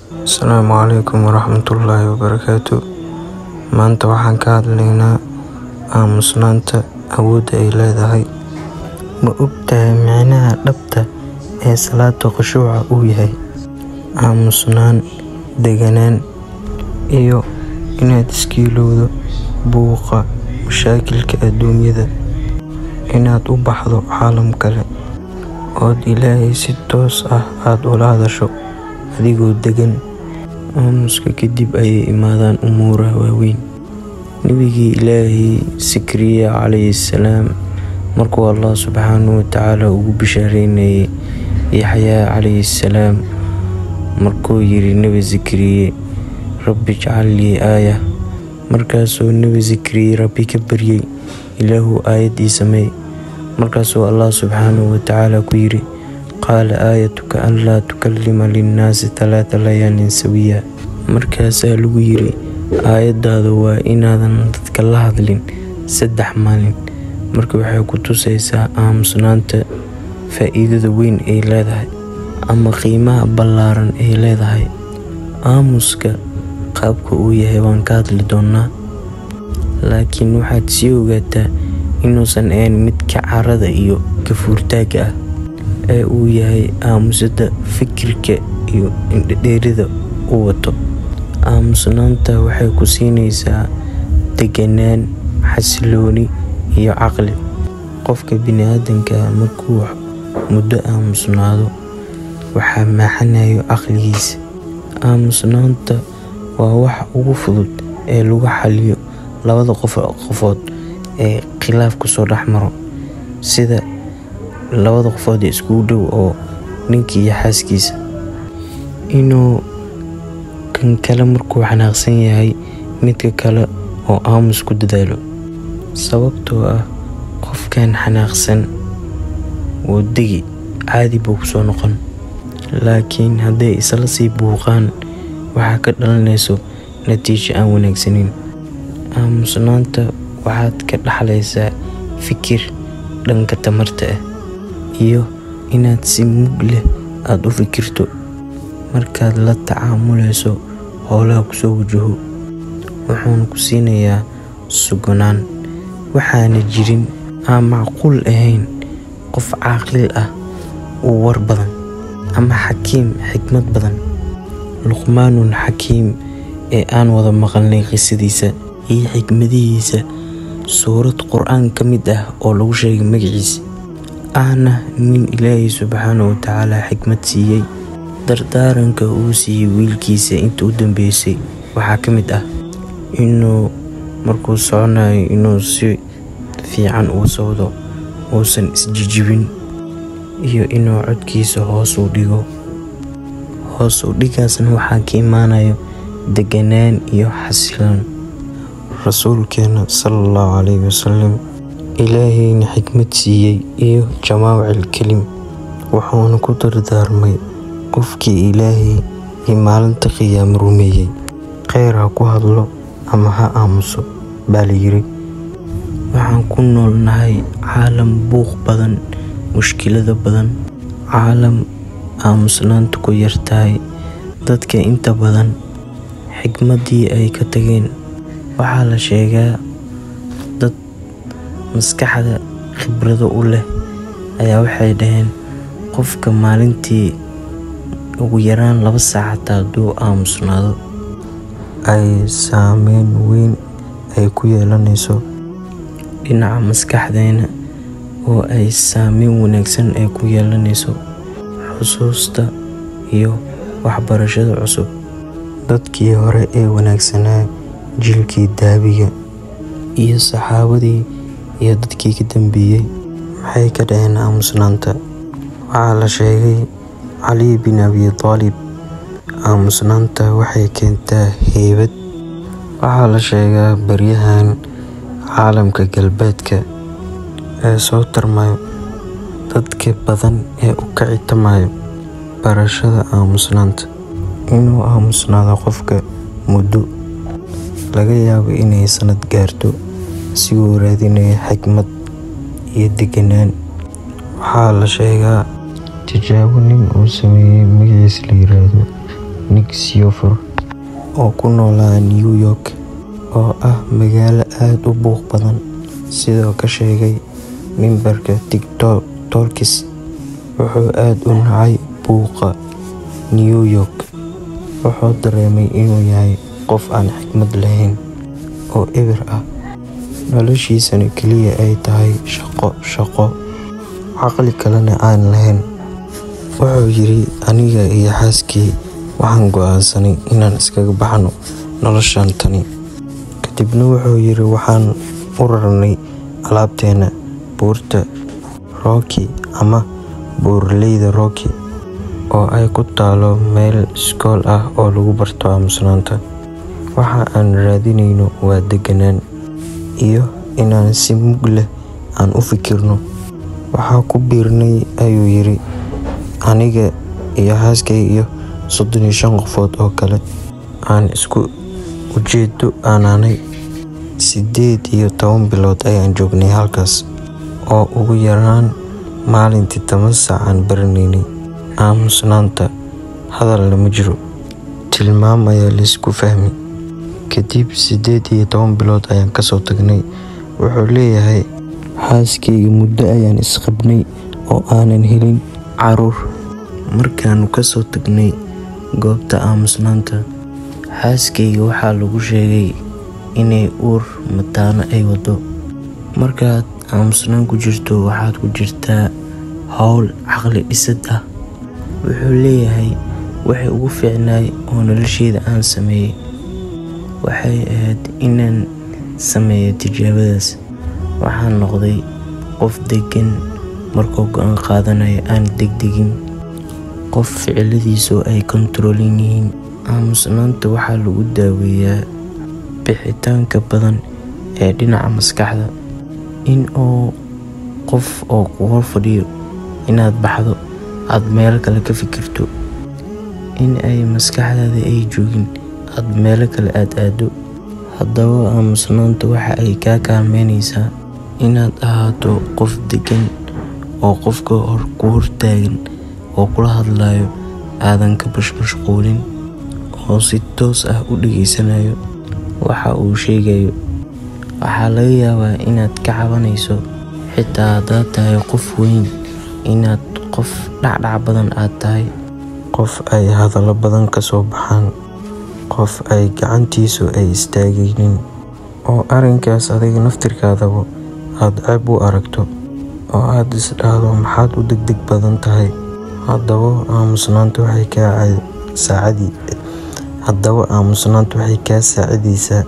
Asalaamu calaykum waraxmatullaahi wabarakaatu. Maanta waxaan ka hadlaynaa aamusnaanta awoodda ay leedahay. Ma ogtahay micnaha dhabta ee salaada khushuuca uu yahay? Aamusnaan, deganaan, iyo inaad iska ilowdo buuqa mashaakilka adduunyada, inaad u baxdo caalam kale ood Ilaahay si toos ah aad ula hadasho adigoo degan. Aamuska kadib ayay imaadaan umuuraha waaweyn. Nabigii Ilaahay Zakariya calayhi salaam markuu Allah subxaanahu wa tacaala ugu bishaareynayay Yaxyaa calayhi salaam, markuu yiri Nabi Zakariya Rabbi ijcal lii aaya, markaasuu Nabi Zakariya Rabbi ka baryay Ilaahu aayad ii samee. markaasuu Allah subxaanahu wa tacaala ku yiri qaala aayatuka an laa tukallima linnaasi 3 layaalin sawiya. markaasaa lagu yiri aayadaadu waa inaadan dadka la hadlin 3 maalin. marka waxay ku tusaysaa aamusnaanta faa'iidada weyn ay leedahay ama qiimaha ballaaran ay leedahay. Aamuska qaabka uu yahay waan ka hadli doonaa, laakiin waxaad sii ogaataa inuusan ahayn midka carada iyo gafuurtaaga ah, ee uu yahay aamusada fikirka iyo indhadheerida u wato. Aamusnaanta waxay ku siinaysaa deganaan, xasilooni iyo caqli. qofka bini'aadanka markuu muddo aamusnaado waxaa maaxanayo caqligiisa. Aamusnaanta waa wax ugu fudud ee lagu xaliyo labada qofood ee khilaaf kusoo dhex maro, sida labada qofood ee isku dhow oo ninkii iyo xaaskiisa. Inuu kan kale markuu xanaaqsan yahay midka kale oo aamus ku dadaalo, sababtoo ah qofkan xanaaqsan wuu degi, caadi buu kusoo noqon. laakiin hadday isla sii buuqaan waxaa ka dhalanayso natiijo aan wanaagsanin. Aamusnaanta waxaad ka dhaxlaysaa fikir dhanka tamarta ah iyo inaad si mug leh aad u fikirto markaad la tacaamulayso howlaha kusoo wajaho. wuxuuna ku siinayaa sugnaan waxaana jirin aan macquul ahayn qof caaqil ah oo war badan ama xakiim xikmad badan. Luqmaanul Xakiim ee aan wada maqalnay qisadiisa iyo xikmadihiisa suurad qur'aan ka mid ah oo lagu sheegay magaciisa, ahna nin Ilaahay subxaanahu wa tacaala xikmad siiyey. dardaaranka uu siiyey wiilkiisa inta u dambeysay waxaa ka mid ah inuu markuu soconayo inuu si fiican u socdo, uusan isjijibin, iyo inuu codkiisa hoos u dhigo. hoos u dhigaasna waxaa ka imaanayo deganaan iyo xasiloon. rasuulkeena sallallahu calayhi wasallam Ilaahayna xikmad siiyey iyo jawaamic kelim, wuxuuna ku dardaarmay qofkii Ilaahay iyo maalinta qiyaamo rumeeyey khayr ha ku hadlo ama ha aamuso baa la yiri. waxaan ku noolnahay caalam buuq badan, mushkilada badan, caalam aamusnaanta ku yartahay. dadka inta badan xikmadii ay ka tageen. waxaa la sheegaa dad maskaxda khibrado u leh ayaa waxay dhaheen qofka maalintii ugu yaraan 2 saac hadduu aamusnaado ay saameyn weyn ay ku yeelanayso dhinaca maskaxdeena, oo ay saameyn wanaagsan ay ku yeelanayso xusuusta iyo waxbarashada cusub. dadkii hore ee wanaagsanaa, jiilkii daabiga iyo saxaabadii iyo dadkii ka dambeeyey, maxay ka dhaheen aamusnaanta? waxaa la sheegay Cali bin Abi Taalib aamusnaanta waxay keentaa heybad. waxaa la sheegaa baryahan caalamka galbeedka ee soo tarmayo dadka badan ee u kacitamayo barashada aamusnaanta. inuu aamusnaado qofka muddo laga yaabo inay sanad gaarto asigoo raadinaya xikmad iyo deganaan. waxaa la sheegaa tijaabo nin uu sameeyey magaciisa la yiraahdo Nick Siofor oo ku noolaa New York oo ah magaalo aad u buuq badan, sidoo ka sheegay mimbarka TikTok Talks. Wuxuu aad u nacay buuqa New York. Wuxuu dareemay inuu yahay qof aan xikmad lahayn oo eber ah, noloshiisana keliya ay tahay shaqo, caqli kalena aan lahayn. Wuxuu yiri, aniga iyo xaaskii waxaan go'aansanay inaan iskaga baxno noloshan tani. Kadibna wuxuu yiri, waxaan u rarnay alaabteena buurta Rocky ama buuraleyda Rocky oo ay ku taalo meel iskool ah oo lagu barto aamusnaanta. Waxa aan raadinayno waa deganaan iyo inaan si mug leh aan u fikirno. Waxaa ku biirnay ayuu yiri, aniga iyo xaaskay iyo 35 qofood oo kale. Aan isku ujeedo aananay 18 bilood ayaan joognay halkaas, oo ugu yaraan maalintii 10 saac aan baranaynay aamusnaanta. Hadal lama jiro, tilmaam ayaa la isku fahmi. Kadib 18 bilood ayaan kasoo tagnay. Wuxuu leeyahay, xaaskayga muddo ayaan isqabnay oo aanan helin caruur. Markaanu kasoo tagnay goobta aamusnaanta, xaaskayga waxaa lagu sheegay inay uur mataano ay wado. Markaad aamusnaan ku jirto, waxaad ku jirtaa hawl caqli dhisad ah. Wuxuu leeyahay, waxay ugu fiicnaay oo nolosheeda aan sameeyay waxay ahayd inaan sameeyo tijaabadaas. Waxaan noqday qof degan, markuu go'aan qaadanayo aan degdegin, qof ficiladiisu ay kontroolin yihiin. Aamusnaanta waxaa lagu daaweeyaa bixitaanka badan ee dhinaca maskaxda. In oo qof oo ku hor fadhiyo inaad baxdo, aad meel kale ka fikirto, in ay maskaxdaada ay joogin, aad meel kale aado. Haddaba aamusnaanta waxa ay kaa kaalmeynaysaa inaad ahaato qof degan oo qofka ku hortaagan oo kula hadlayo aadan ka mashquulin, oo si toos ah u dhageysanayo waxa uu sheegayo. Waxaa laga yaabaa inaad ka cabanayso xitaa haddaad tahay qof weyn, inaad qof dhacdhac badan aad tahay, qof ay hadallo badan ka soo baxaan, qof ay gacantiisu ay istaagaynin, oo arrinkaas adiga naftirkaadaba aad ceeb u aragto oo aad isdhaahdo maxaad u degdeg badan tahay. Haddaba aamusnaanta waxay kaa saacidaysaa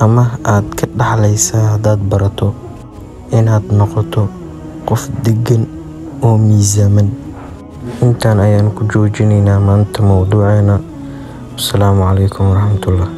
ama aad ka dhaxlaysaa haddaad barato inaad noqoto qof degan oo miisaaman. Intaan ayaan ku joojinaynaa maanta mowduuceena. Assalaamu calaykum waraxmatullah.